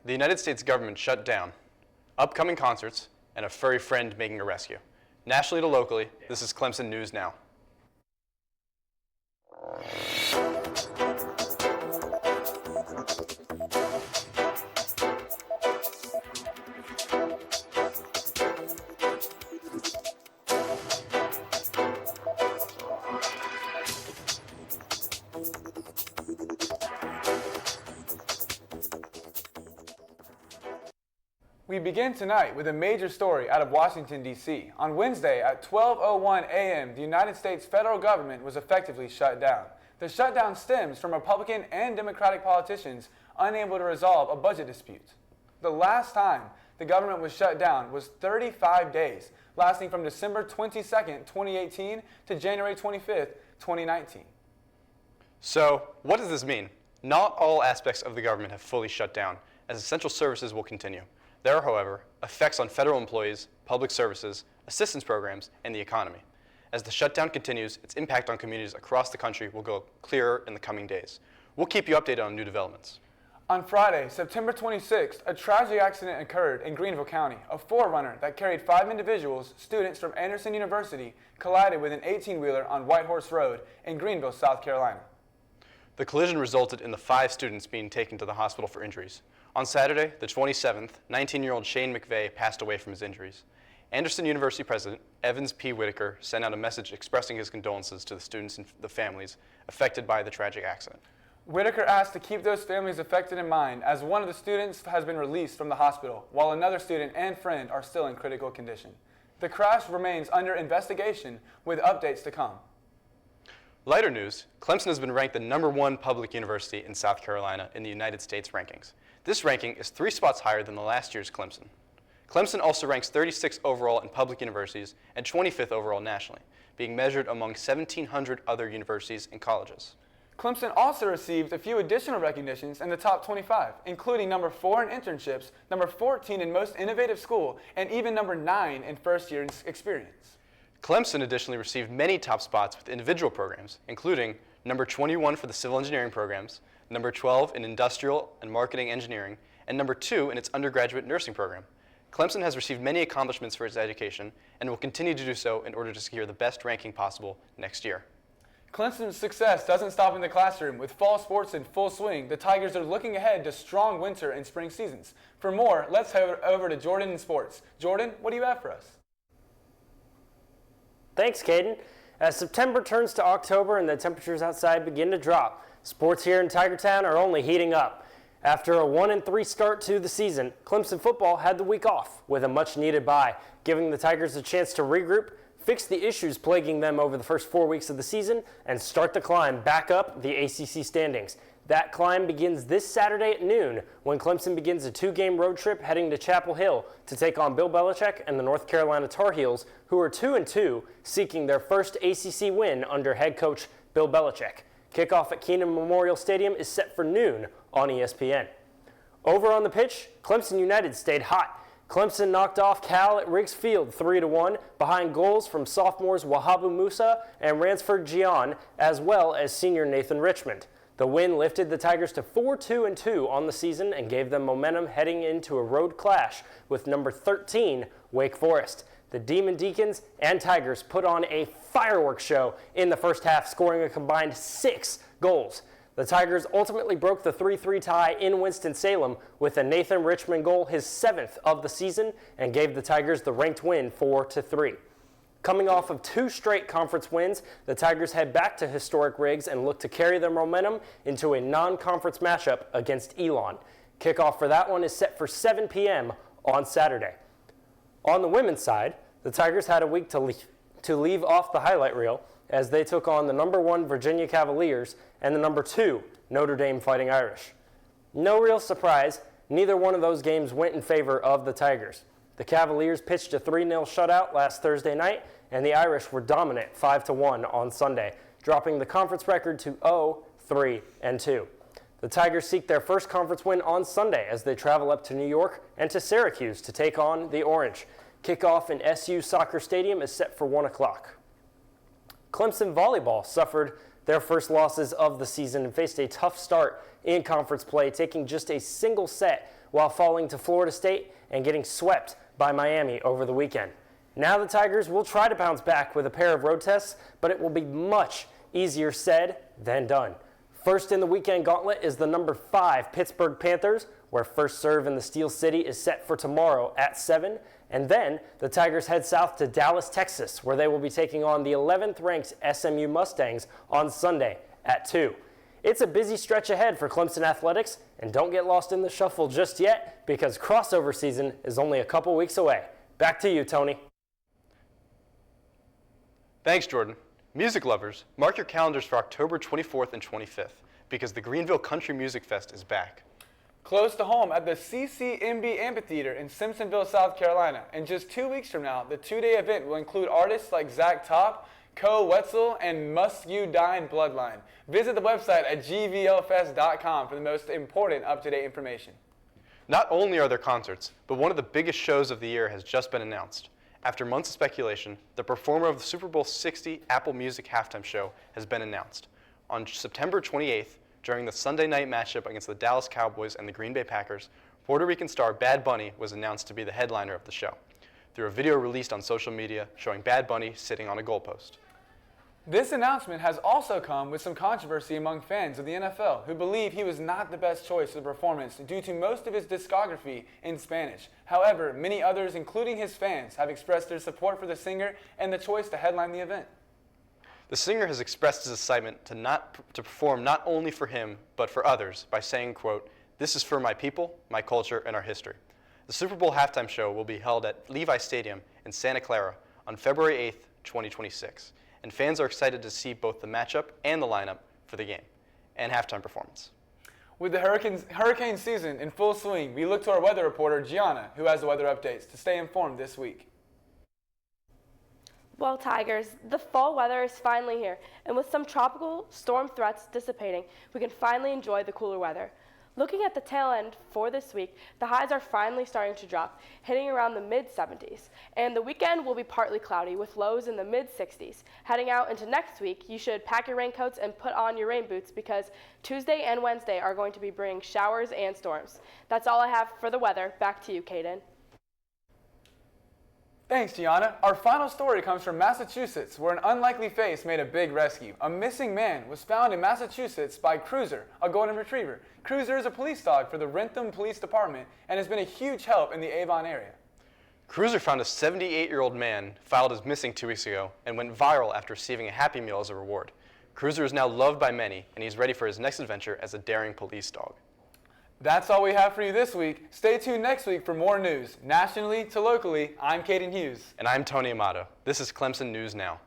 the United States government shut down, upcoming concerts, and a furry friend making a rescue. Nationally to locally, this is Clemson News Now. We begin tonight with a major story out of Washington, D.C. On Wednesday at 12:01 a.m., the United States federal government was effectively shut down. The shutdown stems from Republican and Democratic politicians unable to resolve a budget dispute. The last time the government was shut down was 35 days, lasting from December 22nd, 2018 to January 25th, 2019. So, what does this mean? Not all aspects of the government have fully shut down, as essential services will continue. There are, however, effects on federal employees, public services, assistance programs, and the economy. As the shutdown continues, its impact on communities across the country will go clearer in the coming days. We'll keep you updated on new developments. On Friday, September 26th, a tragic accident occurred in Greenville County. A 4Runner that carried 5 individuals, students from Anderson University, collided with an 18-wheeler on White Horse Road in Greenville, South Carolina. The collision resulted in the 5 students being taken to the hospital for injuries. On Saturday, the 27th, 19-year-old Shane McVeigh passed away from his injuries. Anderson University President Evans P. Whitaker sent out a message expressing his condolences to the students and the families affected by the tragic accident. Whitaker asked to keep those families affected in mind, as one of the students has been released from the hospital, while another student and friend are still in critical condition. The crash remains under investigation, with updates to come. Lighter news, Clemson has been ranked the #1 public university in South Carolina in the United States rankings. This ranking is 3 spots higher than the last year's Clemson. Clemson also ranks 36th overall in public universities and 25th overall nationally, being measured among 1,700 other universities and colleges. Clemson also received a few additional recognitions in the top 25, including number 4 in internships, number 14 in most innovative school, and even number 9 in first-year experience. Clemson additionally received many top spots with individual programs, including number 21 for the civil engineering programs, number 12 in industrial and marketing engineering, and number 2 in its undergraduate nursing program. Clemson has received many accomplishments for its education and will continue to do so in order to secure the best ranking possible next year. Clemson's success doesn't stop in the classroom. With fall sports in full swing, the Tigers are looking ahead to strong winter and spring seasons. For more, let's head over to Jordan in sports. Jordan, what do you have for us? Thanks, Caden. As September turns to October and the temperatures outside begin to drop, sports here in Tigertown are only heating up. After a 1-3 start to the season, Clemson football had the week off with a much-needed bye, giving the Tigers a chance to regroup, fix the issues plaguing them over the first 4 weeks of the season, and start the climb back up the ACC standings. That climb begins this Saturday at noon when Clemson begins a 2-game road trip heading to Chapel Hill to take on Bill Belichick and the North Carolina Tar Heels, who are 2-2, seeking their first ACC win under head coach Bill Belichick. Kickoff at Keenan Memorial Stadium is set for noon on ESPN. Over on the pitch, Clemson United stayed hot. Clemson knocked off Cal at Riggs Field 3-1 behind goals from sophomores Wahabu Musa and Ransford Gian, as well as senior Nathan Richmond. The win lifted the Tigers to 4-2-2 on the season and gave them momentum heading into a road clash with number 13, Wake Forest. The Demon Deacons and Tigers put on a fireworks show in the first half, scoring a combined 6 goals. The Tigers ultimately broke the 3-3 tie in Winston-Salem with a Nathan Richmond goal, his 7th of the season, and gave the Tigers the ranked win 4-3. Coming off of 2 straight conference wins, the Tigers head back to historic Riggs and look to carry their momentum into a non-conference matchup against Elon. Kickoff for that one is set for 7 p.m. on Saturday. On the women's side, the Tigers had a week to leave off the highlight reel as they took on the number 1 Virginia Cavaliers and the number 2 Notre Dame Fighting Irish. No real surprise, neither one of those games went in favor of the Tigers. The Cavaliers pitched a 3-0 shutout last Thursday night, and the Irish were dominant 5-1 on Sunday, dropping the conference record to 0-3-2. The Tigers seek their first conference win on Sunday as they travel up to New York and to Syracuse to take on the Orange. Kickoff in SU Soccer Stadium is set for 1 o'clock. Clemson volleyball suffered their first losses of the season and faced a tough start in conference play, taking just a single set while falling to Florida State and getting swept by Miami over the weekend. Now the Tigers will try to bounce back with a pair of road tests, but it will be much easier said than done. First in the weekend gauntlet is the number 5 Pittsburgh Panthers, where first serve in the Steel City is set for tomorrow at 7. And then the Tigers head south to Dallas, Texas, where they will be taking on the 11th ranked SMU Mustangs on Sunday at 2. It's a busy stretch ahead for Clemson athletics, and don't get lost in the shuffle just yet because crossover season is only a couple weeks away. Back to you, Tony. Thanks, Jordan. Music lovers, mark your calendars for October 24th and 25th because the Greenville Country Music Fest is back. Close to home at the CCMB Amphitheater in Simpsonville, South Carolina. And just 2 weeks from now, the two-day event will include artists like Zach Top, Co Wetzel, and Muscadine Bloodline. Visit the website at gvlfest.com for the most important up-to-date information. Not only are there concerts, but one of the biggest shows of the year has just been announced. After months of speculation, the performer of the Super Bowl 60 Apple Music halftime show has been announced. On September 28th, during the Sunday night matchup against the Dallas Cowboys and the Green Bay Packers, Puerto Rican star Bad Bunny was announced to be the headliner of the show, through a video released on social media showing Bad Bunny sitting on a goalpost. This announcement has also come with some controversy among fans of the NFL who believe he was not the best choice for the performance due to most of his discography in Spanish. However, many others, including his fans, have expressed their support for the singer and the choice to headline the event. The singer has expressed his excitement to perform not only for him, but for others by saying, quote, "This is for my people, my culture, and our history." The Super Bowl halftime show will be held at Levi Stadium in Santa Clara on February 8th, 2026, and fans are excited to see both the matchup and the lineup for the game and halftime performance. With the hurricane season in full swing, we look to our weather reporter, Gianna, who has the weather updates to stay informed this week. Well, Tigers, the fall weather is finally here, and with some tropical storm threats dissipating, we can finally enjoy the cooler weather. Looking at the tail end for this week, the highs are finally starting to drop, hitting around the mid-70s, and the weekend will be partly cloudy with lows in the mid-60s. Heading out into next week, you should pack your raincoats and put on your rain boots because Tuesday and Wednesday are going to be bringing showers and storms. That's all I have for the weather. Back to you, Kaden. Thanks, Gianna. Our final story comes from Massachusetts, where an unlikely face made a big rescue. A missing man was found in Massachusetts by Cruiser, a golden retriever. Cruiser is a police dog for the Wrentham Police Department and has been a huge help in the Avon area. Cruiser found a 78-year-old man filed as missing 2 weeks ago and went viral after receiving a Happy Meal as a reward. Cruiser is now loved by many, and he's ready for his next adventure as a daring police dog. That's all we have for you this week. Stay tuned next week for more news. Nationally to locally, I'm Caden Hughes. And I'm Tony Amato. This is Clemson News Now.